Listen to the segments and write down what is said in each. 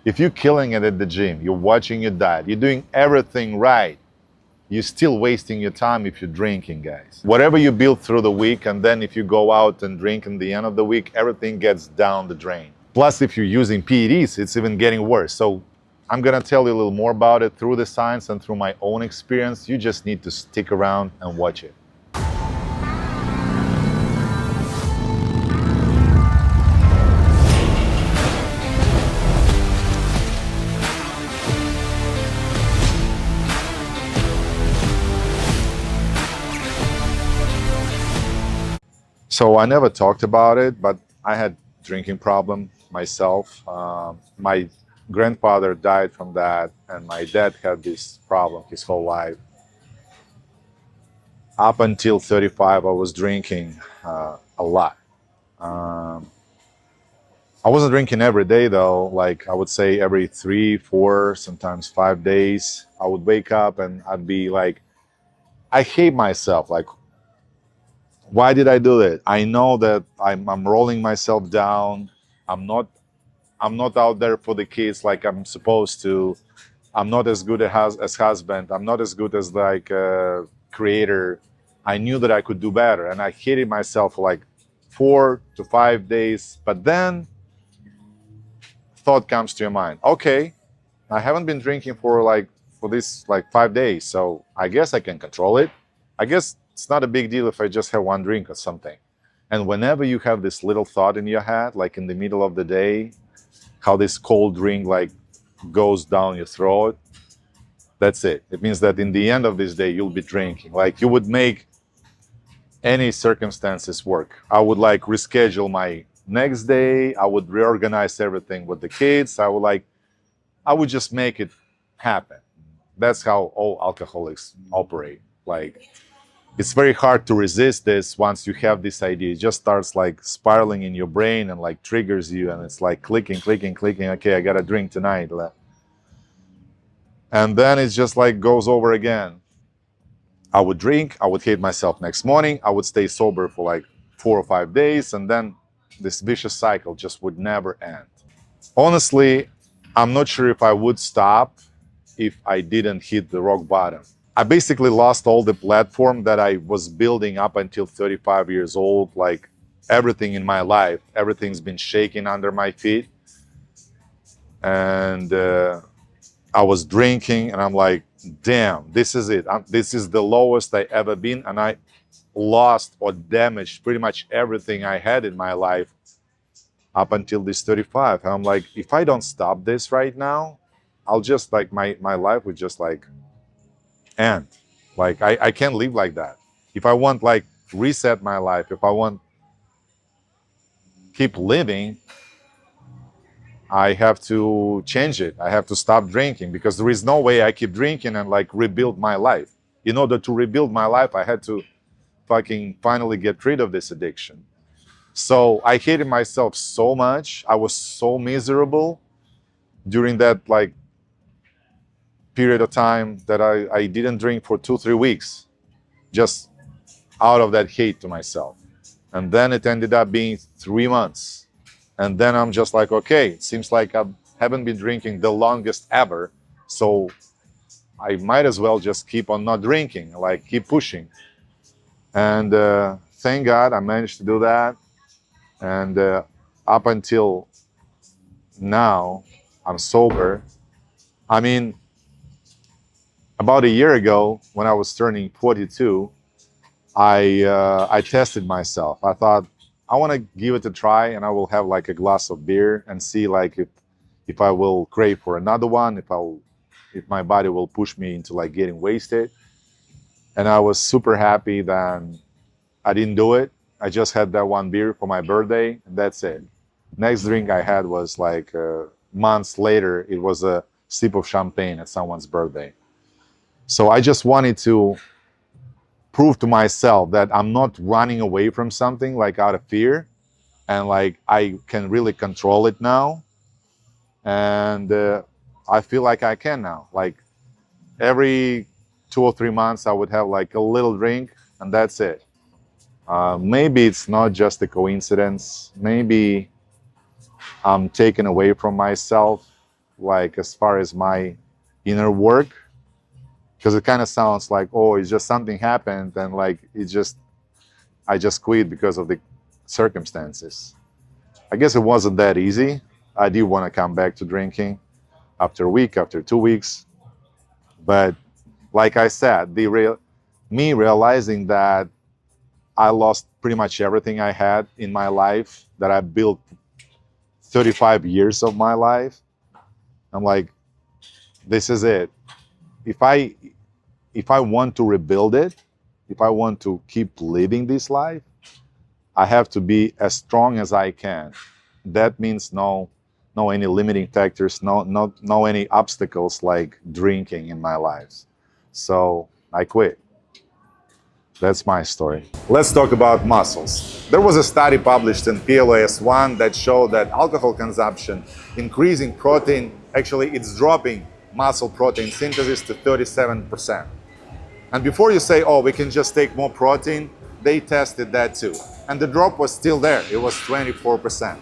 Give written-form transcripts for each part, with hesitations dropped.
If you're killing it at the gym, you're watching your diet, you're doing everything right, you're still wasting your time if you're drinking, guys. Whatever you build through the week, and then if you go out and drink in the end of the week, everything gets down the drain. Plus, if you're using PEDs, it's even getting worse. So I'm gonna tell you a little more about it through the science and through my own experience. You just need to stick around and watch it. So I never talked about it, but I had drinking problem myself. My grandfather died from that, and my dad had this problem his whole life. Up until 35, I was drinking a lot. Um, I wasn't drinking every day though. Like I would say every 3, 4, sometimes 5 days. I would wake up and I'd be like, I hate myself. Like, why did I do that? I know that I'm rolling myself down. I'm not I'm not out there for the kids like I'm supposed to. I'm not as good as husband. I'm not as good as like a creator. I knew that I could do better, and I hated myself for like 4 to 5 days. But then thought comes to your mind, okay, I haven't been drinking for this like 5 days, so I guess I can control it. I guess it's not a big deal if I just have one drink or something. And whenever you have this little thought in your head, like in the middle of the day, how this cold drink like goes down your throat, that's it. It means that in the end of this day, you'll be drinking. Like you would make any circumstances work. I would like reschedule my next day. I would reorganize everything with the kids. I would just make it happen. That's how all alcoholics operate. Like it's very hard to resist this once you have this idea. It just starts like spiraling in your brain and like triggers you, and it's like clicking. Okay, I gotta drink tonight. And then it's just like goes over again. I would drink, I would hate myself next morning, I would stay sober for like 4 or 5 days, and then this vicious cycle just would never end. Honestly, I'm not sure if I would stop if I didn't hit the rock bottom. I basically lost all the platform that I was building up until 35 years old. Like everything in my life, everything's been shaking under my feet. And I was drinking, and I'm like, damn, this is it. This is the lowest I ever been, and I lost or damaged pretty much everything I had in my life up until this 35. And I'm like, if I don't stop this right now, I'll just like my life would just like end. Like I can't live like that. If I want like reset my life, if I want keep living, I have to change it. I have to stop drinking, because there is no way I keep drinking and like rebuild my life. In order to rebuild my life, I had to fucking finally get rid of this addiction. So I hated myself so much. I was so miserable during that like period of time that I didn't drink for 2-3 weeks, just out of that hate to myself. And then it ended up being 3 months. And then I'm just like, okay, it seems like I haven't been drinking the longest ever. So I might as well just keep on not drinking, like keep pushing. And thank God I managed to do that. And up until now, I'm sober. I mean, about a year ago, when I was turning 42, I tested myself. I thought, I want to give it a try, and I will have like a glass of beer and see like if I will crave for another one, if my body will push me into like getting wasted. And I was super happy that I didn't do it. I just had that one beer for my birthday, and that's it. Next drink I had was like months later. It was a sip of champagne at someone's birthday. So I just wanted to prove to myself that I'm not running away from something like out of fear, and like I can really control it now. And I feel like I can now. Like every 2 or 3 months, I would have like a little drink, and that's it. Maybe it's not just a coincidence. Maybe I'm taken away from myself. like as far as my inner work, because it kind of sounds like, oh, it's just something happened and like I just quit because of the circumstances. I guess it wasn't that easy. I did want to come back to drinking after a week, after 2 weeks, but like I said, me realizing that I lost pretty much everything I had in my life that I built 35 years of my life. I'm like, this is it. If I want to rebuild it, if I want to keep living this life, I have to be as strong as I can. That means no any limiting factors, no any obstacles like drinking in my life. So I quit. That's my story. Let's talk about muscles. There was a study published in PLOS One that showed that alcohol consumption increasing protein, actually it's dropping muscle protein synthesis to 37%. And before you say, oh, we can just take more protein, they tested that too. And the drop was still there, it was 24%.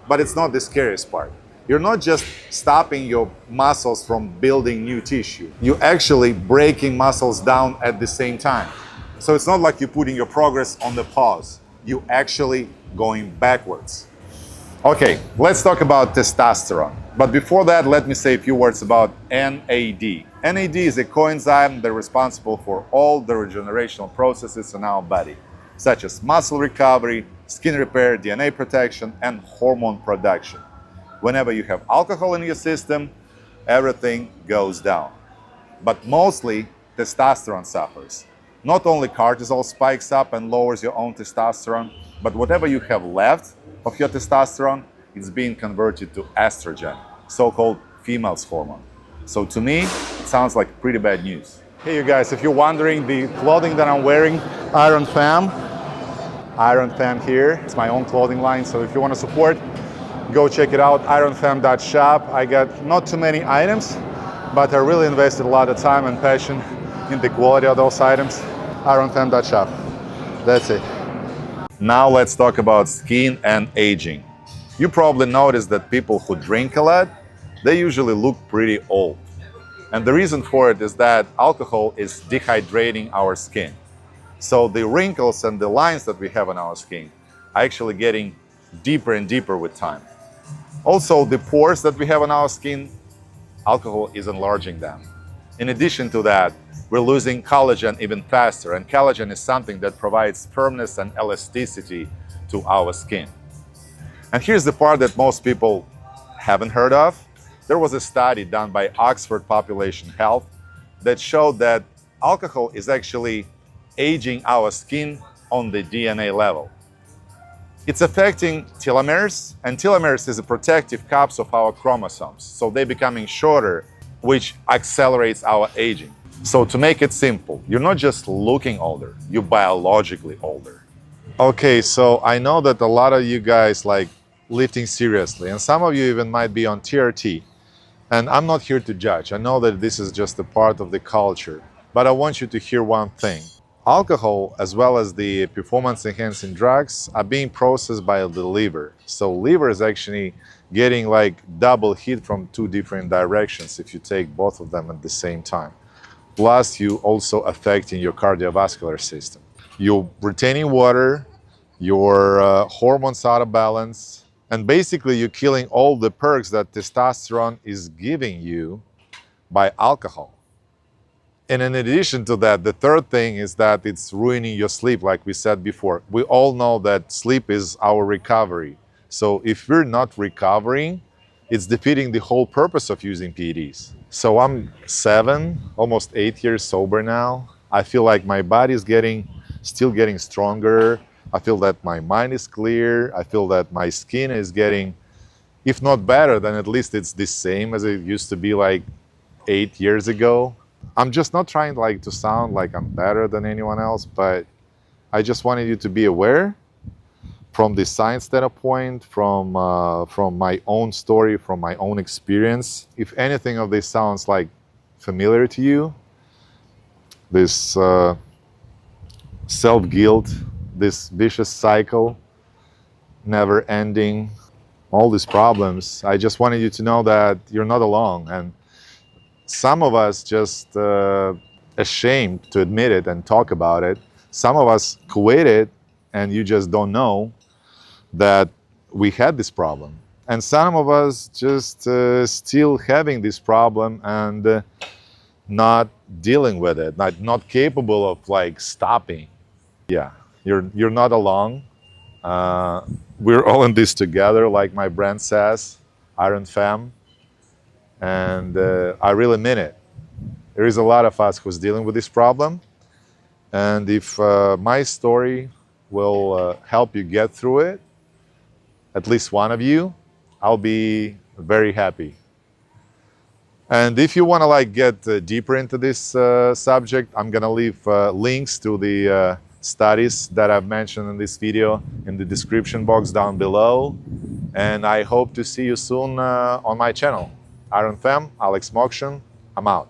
But it's not the scariest part. You're not just stopping your muscles from building new tissue, you're actually breaking muscles down at the same time. So it's not like you're putting your progress on the pause, you're actually going backwards. Okay, let's talk about testosterone. But before that, let me say a few words about NAD. NAD is a coenzyme that's responsible for all the regenerational processes in our body, such as muscle recovery, skin repair, DNA protection, and hormone production. Whenever you have alcohol in your system, everything goes down. But mostly, testosterone suffers. Not only cortisol spikes up and lowers your own testosterone, but whatever you have left of your testosterone is being converted to estrogen, so-called female's hormone. So to me, it sounds like pretty bad news. Hey you guys, if you're wondering, the clothing that I'm wearing, Iron Fam here. It's my own clothing line, so if you want to support, go check it out, ironfam.shop. I got not too many items, but I really invested a lot of time and passion in the quality of those items. ironfam.shop. That's it. Now let's talk about skin and aging. You probably noticed that people who drink a lot, they usually look pretty old. And the reason for it is that alcohol is dehydrating our skin. So the wrinkles and the lines that we have on our skin are actually getting deeper and deeper with time. Also, the pores that we have on our skin, alcohol is enlarging them. In addition to that, we're losing collagen even faster, and collagen is something that provides firmness and elasticity to our skin. And here's the part that most people haven't heard of. There was a study done by Oxford Population Health that showed that alcohol is actually aging our skin on the DNA level. It's affecting telomeres, and telomeres is a protective caps of our chromosomes, so they're becoming shorter, which accelerates our aging. So to make it simple, you're not just looking older, you're biologically older. Okay, so I know that a lot of you guys like lifting seriously, and some of you even might be on TRT. And I'm not here to judge. I know that this is just a part of the culture, but I want you to hear one thing. Alcohol, as well as the performance-enhancing drugs, are being processed by the liver. So liver is actually getting like double hit from two different directions if you take both of them at the same time. Plus, you also affecting your cardiovascular system. You're retaining water, your hormones out of balance, and basically you're killing all the perks that testosterone is giving you by alcohol. And in addition to that, the third thing is that it's ruining your sleep, like we said before. We all know that sleep is our recovery. So if we're not recovering, it's defeating the whole purpose of using PEDs. So I'm 7, almost 8 years sober now. I feel like my body is still getting stronger. I feel that my mind is clear. I feel that my skin is getting, if not better, then at least it's the same as it used to be like 8 years ago. I'm just not trying like to sound like I'm better than anyone else, but I just wanted you to be aware from the science standpoint, from my own story, from my own experience. If anything of this sounds like familiar to you, this self-guilt, this vicious cycle, never ending, all these problems. I just wanted you to know that you're not alone. And some of us just ashamed to admit it and talk about it. Some of us quit it and you just don't know that we had this problem. And some of us just still having this problem and not dealing with it, not capable of like stopping. Yeah, you're not alone. We're all in this together, like my brand says, Iron Fam, and I really mean it. There is a lot of us who's dealing with this problem, and if my story will help you get through it, at least one of you, I'll be very happy. And if you want to like get deeper into this subject, I'm gonna leave links to the studies that I've mentioned in this video in the description box down below. And I hope to see you soon on my channel. Iron Fam, Alex Mokshan, I'm out.